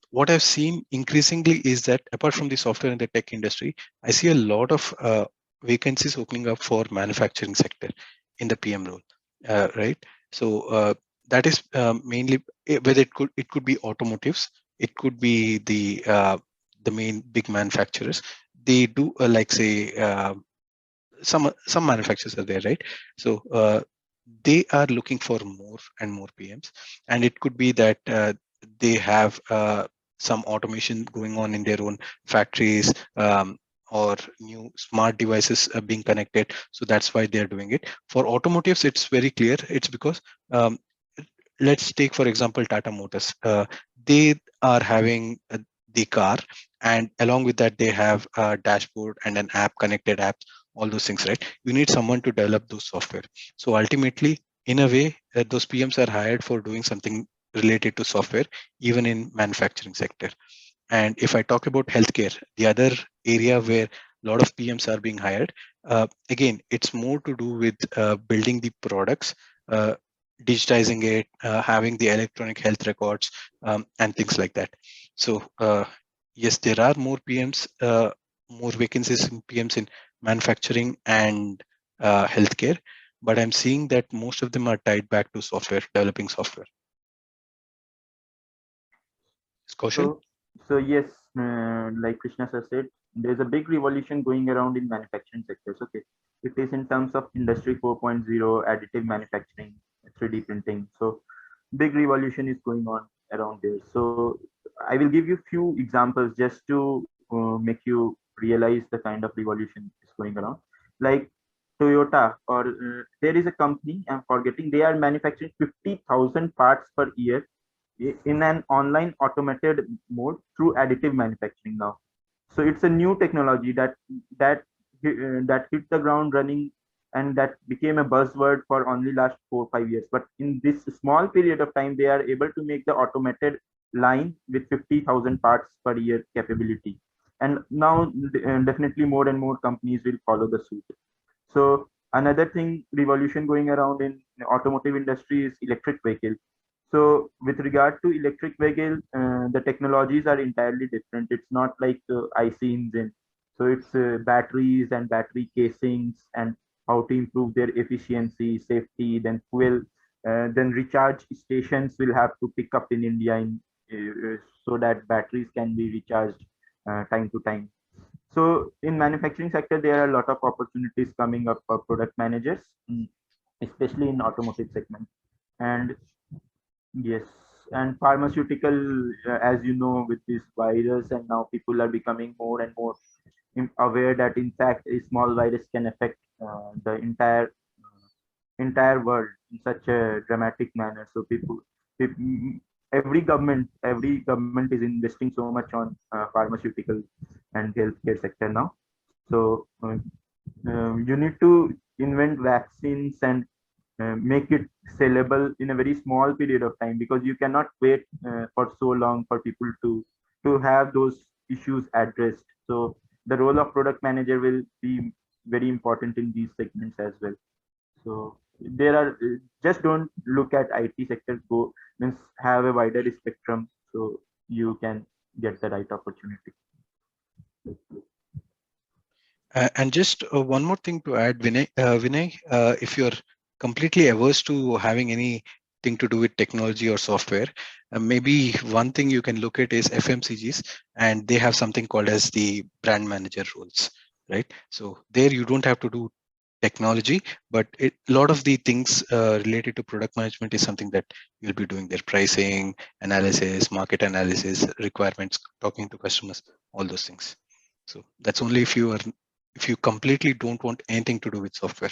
What I've seen increasingly is that apart from the software and the tech industry, I see a lot of vacancies opening up for manufacturing sector in the PM role, right? So that is mainly whether it could be automotives, it could be the main big manufacturers. They do like say some manufacturers are there, right? So they are looking for more and more PMs, and it could be that they have some automation going on in their own factories, or new smart devices being connected. So that's why they're doing it. For automotives, it's very clear. It's because let's take, for example, Tata Motors. They are having the car, and along with that, they have a dashboard and an app, connected apps, all those things, right? You need someone to develop those software. So ultimately, in a way, those PMs are hired for doing something related to software, even in manufacturing sector. And if I talk about healthcare, the other area where a lot of PMs are being hired, again, it's more to do with building the products, uh, digitizing it, having the electronic health records, and things like that. So yes, there are more PMs, more vacancies in PMs in manufacturing and healthcare, but I'm seeing that most of them are tied back to software, developing software. Kaushal? So yes, like Krishna sir said, there's a big revolution going around in manufacturing sectors. Okay, it is in terms of Industry 4.0, additive manufacturing, 3D printing. So big revolution is going on around there. So I will give you few examples just to make you realize the kind of revolution is going around. Like Toyota, or there is a company, I'm forgetting, they are manufacturing 50,000 parts per year in an online automated mode through additive manufacturing now. So it's a new technology that that hit the ground running, and that became a buzzword for only last 4 or 5 years. But in this small period of time, they are able to make the automated line with 50,000 parts per year capability. And now definitely more and more companies will follow the suit. So another thing, revolution going around in automotive industry is electric vehicle. So with regard to electric vehicle, the technologies are entirely different. It's not like IC engine. So it's batteries and battery casings, and how to improve their efficiency, safety, then fuel, then recharge stations will have to pick up in India so that batteries can be recharged time to time. So in manufacturing sector, there are a lot of opportunities coming up for product managers, especially in automotive segment. And yes, and pharmaceutical, as you know, with this virus, and now people are becoming more and more aware that in fact a small virus can affect the entire world in such a dramatic manner. So every government is investing so much on pharmaceutical and healthcare sector now. So you need to invent vaccines and make it sellable in a very small period of time, because you cannot wait for so long for people to have those issues addressed. So the role of product manager will be very important in these segments as well. So there are just don't look at IT sector, go means have a wider spectrum, so you can get the right opportunity. And just one more thing to add, Vinay. If you're completely averse to having anything to do with technology or software, maybe one thing you can look at is FMCGs, and they have something called as the brand manager roles, right? So there you don't have to do technology, but a lot of the things related to product management is something that you'll be doing their pricing, analysis, market analysis, requirements, talking to customers, all those things. So that's only if you completely don't want anything to do with software.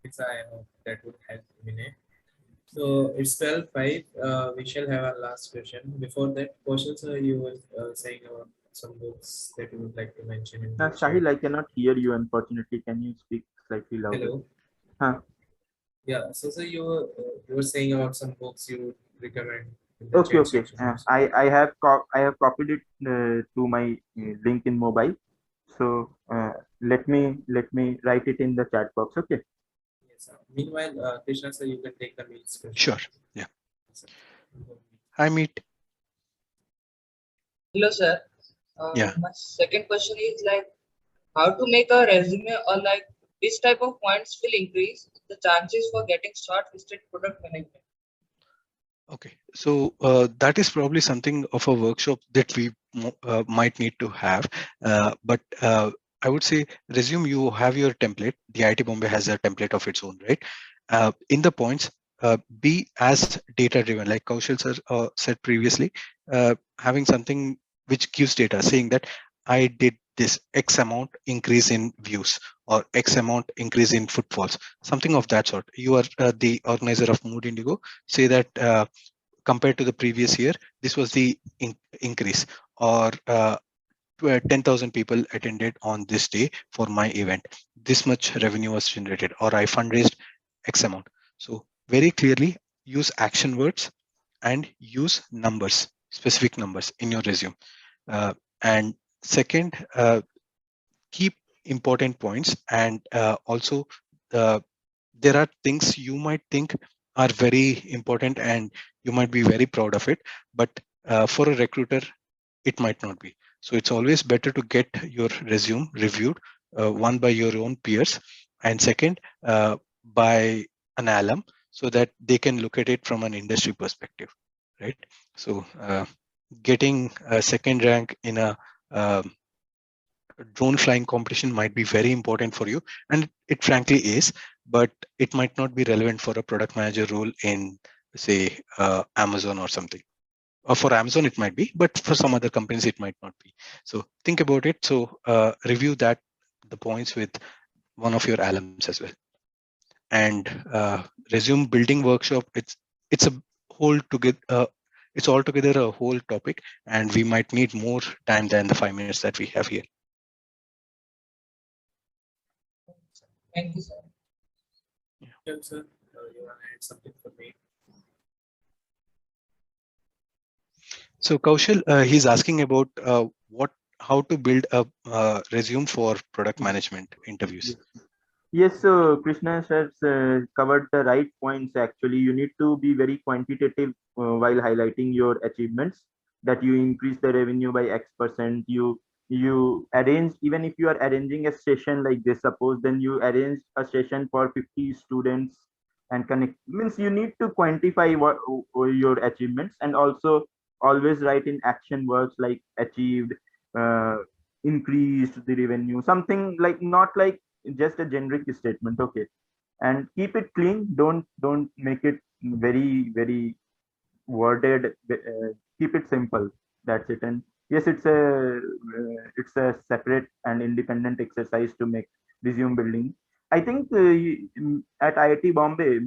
I hope that would help Vinay. So it's 12:05. We shall have our last question. Before that, Kaushal sir, you were saying about some books that you would like to mention in the Sahil, chat. I cannot hear you, unfortunately. Can you speak slightly louder? Hello. Huh. Yeah. So you were saying about some books you would recommend in the Okay, chat okay. section also. I have copied it to my link in mobile. So let me write it in the chat box. Okay. Yes, sir. Meanwhile, Krishna sir, you can take the main question. Sure. Yeah. Yes, sir. Hi, Meet. Hello, sir. Yeah. My second question is like how to make a resume or like this type of points will increase the chances for getting shortlisted product management. Okay, so that is probably something of a workshop that we might need to have. But I would say, resume, you have your template. The IT Bombay has a template of its own, right? In the points, be as data driven, like Kaushal sir said previously, having something which gives data, saying that I did this X amount increase in views or X amount increase in footfalls, something of that sort. You are the organizer of Mood Indigo. Say that compared to the previous year, this was the increase, or 10,000 people attended on this day for my event. This much revenue was generated, or I fundraised X amount. So very clearly use action words and use numbers, specific numbers in your resume. And second, keep important points, and also there are things you might think are very important and you might be very proud of it, but for a recruiter it might not be. So it's always better to get your resume reviewed, one by your own peers, and second by an alum, so that they can look at it from an industry perspective, right? So getting a second rank in a drone flying competition might be very important for you, and it frankly is, but it might not be relevant for a product manager role in, say, Amazon or something. Or for Amazon it might be, but for some other companies it might not be. So think about it. So review that, the points, with one of your alums as well. And resume building workshop, it's a whole together, it's altogether a whole topic, and we might need more time than the 5 minutes that we have here. Thank you, sir. Yeah, sir, you want to add something for me? So Kaushal, he's asking about how to build a resume for product management interviews. Yes, so Krishna has covered the right points. Actually, you need to be very quantitative while highlighting your achievements. That you increase the revenue by X%. You arrange, even if you are arranging a session like this. Suppose then you arrange a session for 50 students and connect. Means you need to quantify what your achievements, and also always write in action words like achieved, uh, increased the revenue, something like, not like just a generic statement. Okay, and keep it clean. Don't make it very worded. Keep it simple. That's it. And yes, it's a separate and independent exercise to make resume building. I think at IIT Bombay,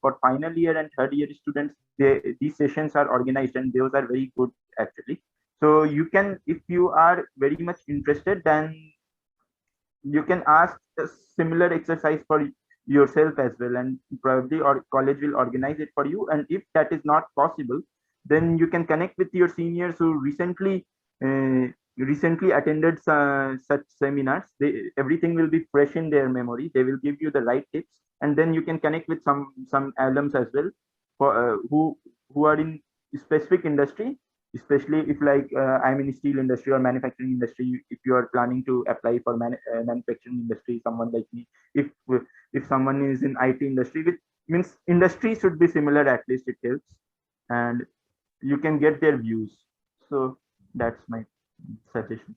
for final year and third year students, these sessions are organized, and those are very good actually. So you can, if you are very much interested, then you can ask a similar exercise for yourself as well, and probably or college will organize it for you. And if that is not possible, then you can connect with your seniors who recently attended such seminars. Everything will be fresh in their memory. They will give you the right tips, and then you can connect with some alums as well, for who are in specific industry, especially if like I'm in steel industry or manufacturing industry. If you are planning to apply for manufacturing industry, someone like me, if someone is in IT industry, which means industry should be similar, at least it helps, and you can get their views. So that's my suggestion.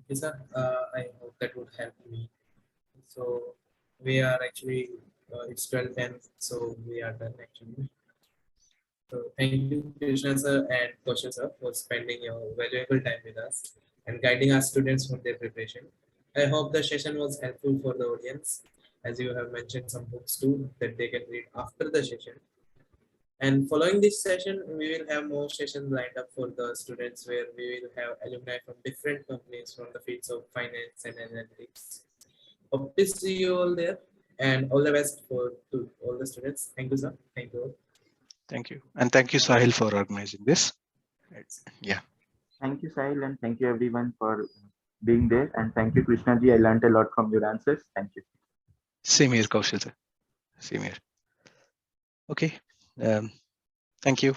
Yes, sir. I hope that would help me. So we are actually it's 12:10, so we are done actually. So thank you, Krishna sir and Kaushal sir, for spending your valuable time with us and guiding our students for their preparation. I hope the session was helpful for the audience, as you have mentioned some books too that they can read after the session. And following this session, we will have more sessions lined up for the students where we will have alumni from different companies from the fields of finance and analytics. Hope to see you all there and all the best for to all the students. Thank you, sir. Thank you all. Thank you. And thank you, Sahil, for organizing this. Yeah. Thank you, Sahil, and thank you everyone for being there. And thank you, Krishna ji. I learned a lot from your answers. Thank you. Same here, Kaushal sir. Same here. Okay. Thank you.